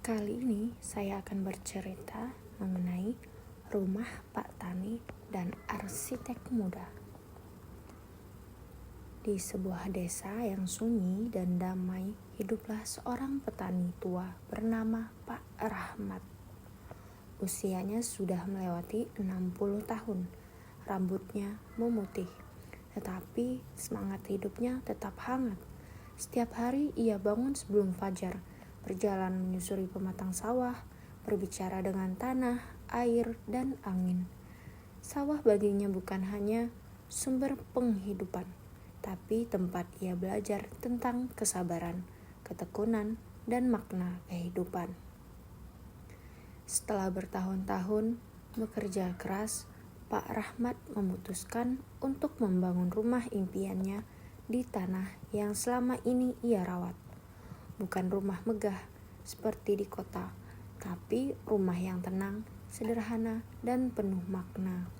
Kali ini saya akan bercerita mengenai rumah Pak Tani dan arsitek muda. Di sebuah desa yang sunyi dan damai, hiduplah seorang petani tua bernama Pak Rahmat. Usianya sudah melewati 60 tahun, rambutnya memutih, tetapi semangat hidupnya tetap hangat. Setiap hari ia bangun sebelum fajar, berjalan menyusuri pematang sawah, berbicara dengan tanah, air, dan angin. Sawah baginya bukan hanya sumber penghidupan, tapi tempat ia belajar tentang kesabaran, ketekunan, dan makna kehidupan. Setelah bertahun-tahun bekerja keras, Pak Rahmat memutuskan untuk membangun rumah impiannya di tanah yang selama ini ia rawat. Bukan rumah megah seperti di kota, tapi rumah yang tenang, sederhana, dan penuh makna.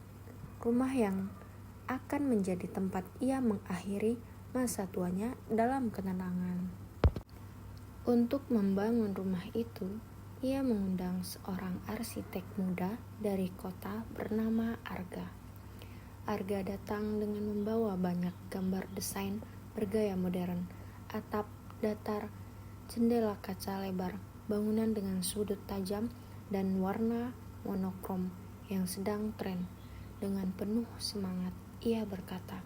Rumah yang akan menjadi tempat ia mengakhiri masa tuanya dalam ketenangan. Untuk membangun rumah itu, ia mengundang seorang arsitek muda dari kota bernama Arga. Arga datang dengan membawa banyak gambar desain bergaya modern, atap datar, jendela kaca lebar, bangunan dengan sudut tajam, dan warna monokrom yang sedang tren. Dengan penuh semangat, ia berkata,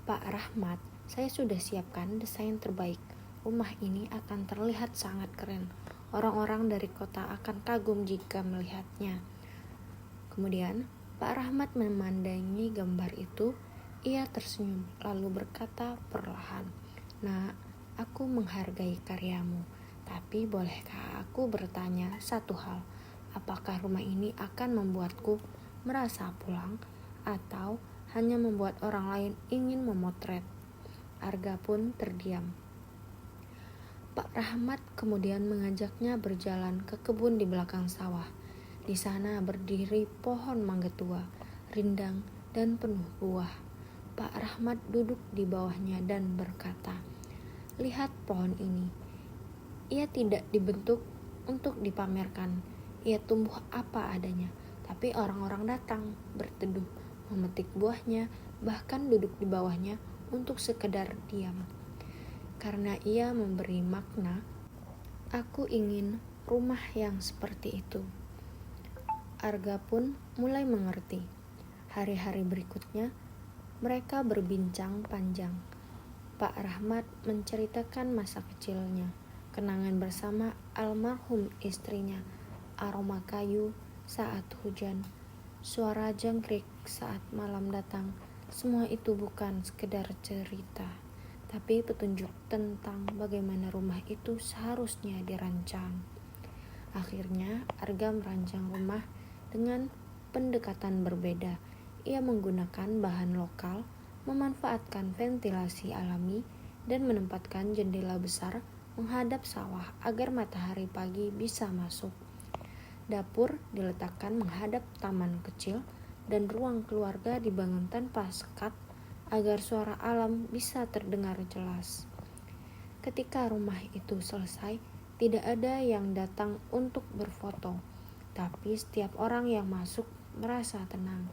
"Pak Rahmat, saya sudah siapkan desain terbaik. Rumah ini akan terlihat sangat keren. Orang-orang dari kota akan kagum jika melihatnya." Kemudian, Pak Rahmat memandangi gambar itu. Ia tersenyum, lalu berkata perlahan, "Nak, aku menghargai karyamu, tapi bolehkah aku bertanya satu hal? Apakah rumah ini akan membuatku merasa pulang, atau hanya membuat orang lain ingin memotret?" Arga pun terdiam. Pak Rahmat kemudian mengajaknya berjalan ke kebun di belakang sawah. Di sana berdiri pohon mangga tua, rindang, dan penuh buah. Pak Rahmat duduk di bawahnya dan berkata, "Lihat pohon ini. Ia tidak dibentuk untuk dipamerkan. Ia tumbuh apa adanya. Tapi orang-orang datang, berteduh, memetik buahnya, bahkan duduk di bawahnya untuk sekedar diam. Karena ia memberi makna, aku ingin rumah yang seperti itu." Arga pun mulai mengerti. Hari-hari berikutnya, mereka berbincang panjang. Pak Rahmat menceritakan masa kecilnya, kenangan bersama almarhum istrinya, aroma kayu saat hujan, suara jangkrik saat malam datang. Semua itu bukan sekedar cerita, tapi petunjuk tentang bagaimana rumah itu seharusnya dirancang. Akhirnya, Arga merancang rumah dengan pendekatan berbeda. Ia menggunakan bahan lokal, memanfaatkan ventilasi alami, dan menempatkan jendela besar menghadap sawah agar matahari pagi bisa masuk. Dapur diletakkan menghadap taman kecil, dan ruang keluarga dibangun tanpa sekat agar suara alam bisa terdengar jelas. Ketika rumah itu selesai, tidak ada yang datang untuk berfoto, tapi setiap orang yang masuk merasa tenang.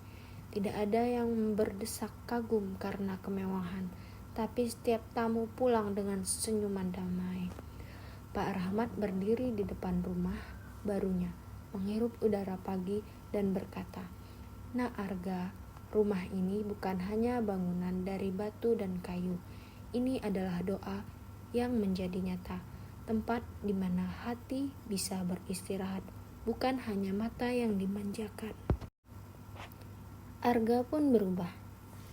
Tidak ada yang berdesak kagum karena kemewahan, tapi setiap tamu pulang dengan senyuman damai. Pak Rahmat berdiri di depan rumah barunya, menghirup udara pagi dan berkata, "Nak Arga, rumah ini bukan hanya bangunan dari batu dan kayu. Ini adalah doa yang menjadi nyata, tempat di mana hati bisa beristirahat, bukan hanya mata yang dimanjakan." Arga pun berubah,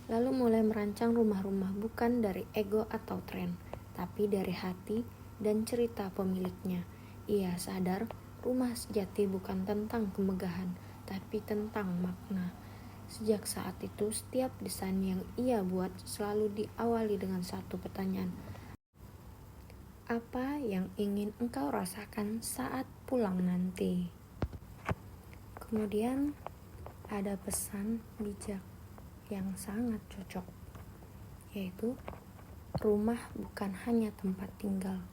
lalu mulai merancang rumah-rumah bukan dari ego atau tren, tapi dari hati dan cerita pemiliknya. Ia sadar rumah sejati bukan tentang kemegahan, tapi tentang makna. Sejak saat itu, setiap desain yang ia buat selalu diawali dengan satu pertanyaan. Apa yang ingin engkau rasakan saat pulang nanti? Kemudian ada pesan bijak yang sangat cocok, yaitu rumah bukan hanya tempat tinggal,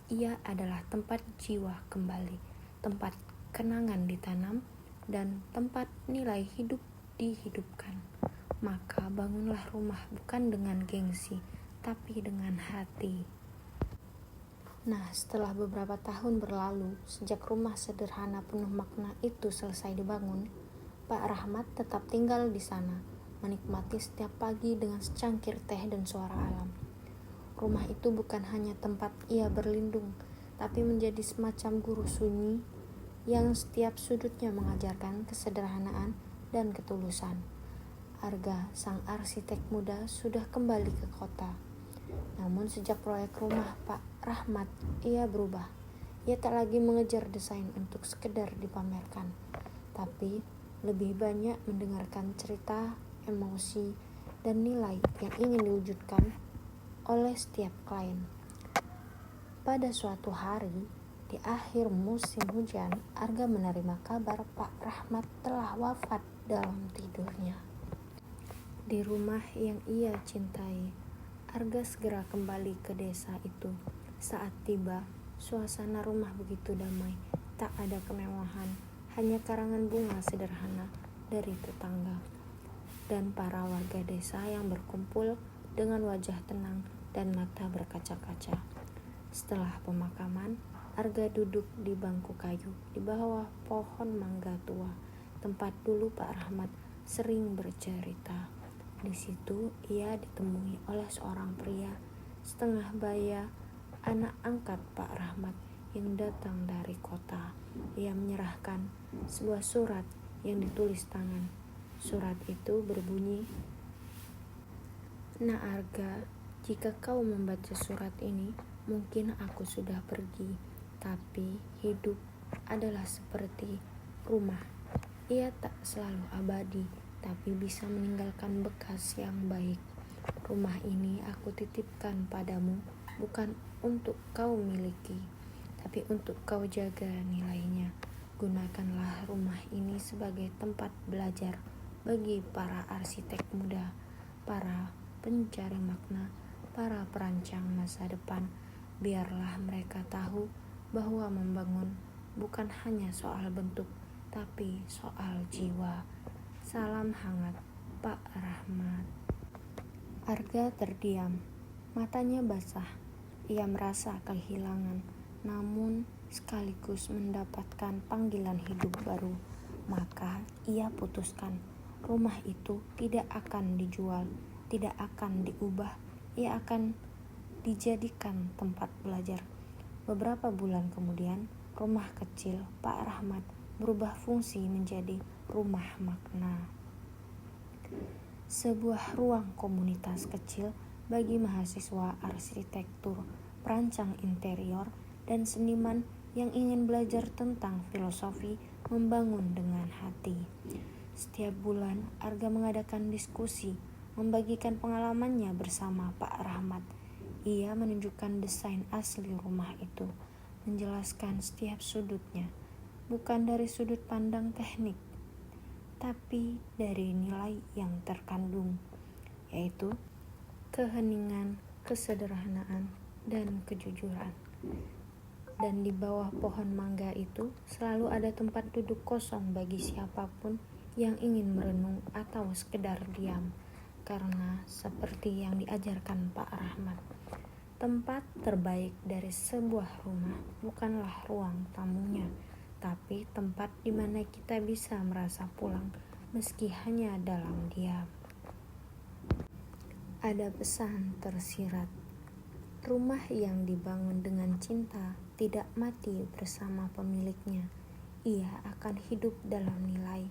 ia adalah tempat jiwa kembali. tempat kenangan ditanam, dan tempat nilai hidup dihidupkan. Maka bangunlah rumah bukan dengan gengsi, tapi dengan hati. Nah, setelah beberapa tahun berlalu, sejak rumah sederhana penuh makna itu selesai dibangun, Pak Rahmat tetap tinggal di sana, menikmati setiap pagi dengan secangkir teh dan suara alam. Rumah itu bukan hanya tempat ia berlindung, tapi menjadi semacam guru sunyi yang setiap sudutnya mengajarkan kesederhanaan dan ketulusan. Arga, sang arsitek muda, sudah kembali ke kota. Namun sejak proyek rumah Pak Rahmat, ia berubah. Ia tak lagi mengejar desain untuk sekedar dipamerkan, tapi lebih banyak mendengarkan cerita, emosi, dan nilai yang ingin diwujudkan oleh setiap klien. Pada suatu hari, di akhir musim hujan, Arga menerima kabar Pak Rahmat telah wafat dalam tidurnya. Di rumah yang ia cintai, Arga segera kembali ke desa itu. Saat tiba, suasana rumah begitu damai. Tak ada kemewahan, hanya karangan bunga sederhana dari tetangga. Dan para warga desa yang berkumpul dengan wajah tenang dan mata berkaca-kaca. Setelah pemakaman, Arga duduk di bangku kayu di bawah pohon mangga tua, tempat dulu Pak Rahmat sering bercerita. Di situ ia ditemui oleh seorang pria setengah baya, anak angkat Pak Rahmat yang datang dari kota. Ia menyerahkan sebuah surat yang ditulis tangan. Surat itu berbunyi, "Nah Arga, jika kau membaca surat ini, mungkin aku sudah pergi, tapi hidup adalah seperti rumah. Ia tak selalu abadi, tapi bisa meninggalkan bekas yang baik. Rumah ini aku titipkan padamu, bukan untuk kau miliki, tapi untuk kau jaga nilainya. Gunakanlah rumah ini sebagai tempat belajar bagi para arsitek muda, para pencari makna, para perancang masa depan. Biarlah mereka tahu bahwa membangun bukan hanya soal bentuk, tapi soal jiwa. Salam hangat, Pak Rahmat." Arga terdiam, matanya basah. Ia merasa kehilangan, namun sekaligus mendapatkan panggilan hidup baru. Maka ia putuskan, rumah itu tidak akan dijual, tidak akan diubah. Ia akan dijadikan tempat belajar. Beberapa bulan kemudian, rumah kecil Pak Rahmat berubah fungsi menjadi rumah makna. Sebuah ruang komunitas kecil bagi mahasiswa arsitektur, perancang interior, dan seniman yang ingin belajar tentang filosofi membangun dengan hati. Setiap bulan, Arga mengadakan diskusi, membagikan pengalamannya bersama Pak Rahmat. Ia menunjukkan desain asli rumah itu, menjelaskan setiap sudutnya, bukan dari sudut pandang teknik, tapi dari nilai yang terkandung, yaitu keheningan, kesederhanaan, dan kejujuran. Dan di bawah pohon mangga itu selalu ada tempat duduk kosong bagi siapapun yang ingin merenung atau sekedar diam. Karena seperti yang diajarkan Pak Rahmat, tempat terbaik dari sebuah rumah bukanlah ruang tamunya, tapi tempat di mana kita bisa merasa pulang meski hanya dalam diam. Ada pesan tersirat, rumah yang dibangun dengan cinta tidak mati bersama pemiliknya. Ia akan hidup dalam nilai,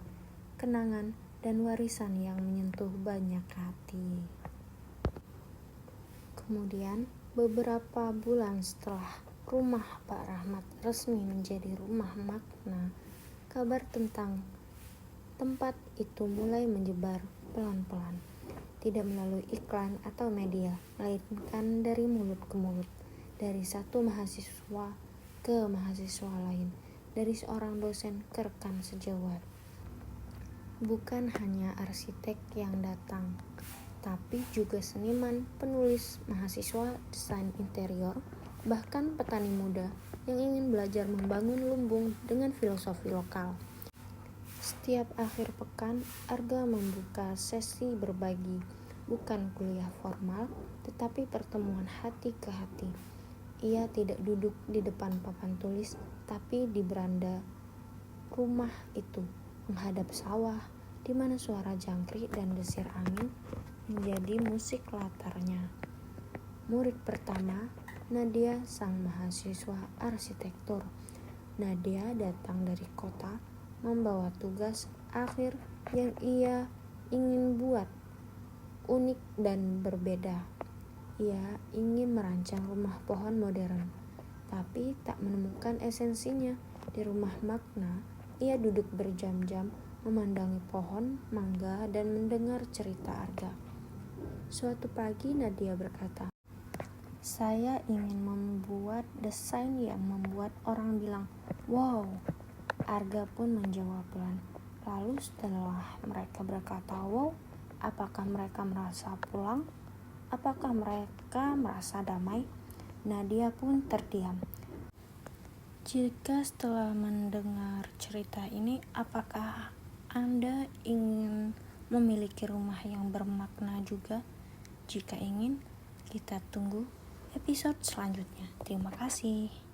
kenangan, dan warisan yang menyentuh banyak hati. Kemudian, beberapa bulan setelah rumah Pak Rahmat resmi menjadi rumah makna, kabar tentang tempat itu mulai menyebar pelan-pelan. Tidak melalui iklan atau media, melainkan dari mulut ke mulut, dari satu mahasiswa ke mahasiswa lain, dari seorang dosen ke rekan sejawat. Bukan hanya arsitek yang datang, tapi juga seniman, penulis, mahasiswa desain interior, bahkan petani muda yang ingin belajar membangun lumbung dengan filosofi lokal. Setiap akhir pekan, Arga membuka sesi berbagi, bukan kuliah formal, tetapi pertemuan hati ke hati. Ia tidak duduk di depan papan tulis, tapi di beranda rumah itu, menghadap sawah, di mana suara jangkrik dan desir angin menjadi musik latarnya. Murid pertama, Nadia, sang mahasiswa arsitektur. Nadia datang dari kota, membawa tugas akhir yang ia ingin buat unik dan berbeda. Ia ingin merancang rumah pohon modern, tapi tak menemukan esensinya. Di rumah makna, ia duduk berjam-jam memandangi pohon mangga dan mendengar cerita Arga. Suatu pagi Nadia berkata, "Saya ingin membuat desain yang membuat orang bilang, 'Wow!'" Arga pun menjawab pelan. Lalu setelah mereka berkata, "Wow," apakah mereka merasa pulang? Apakah mereka merasa damai? Nadia pun terdiam. Jika setelah mendengar cerita ini, apakah Anda ingin memiliki rumah yang bermakna juga? Jika ingin, kita tunggu episode selanjutnya. Terima kasih.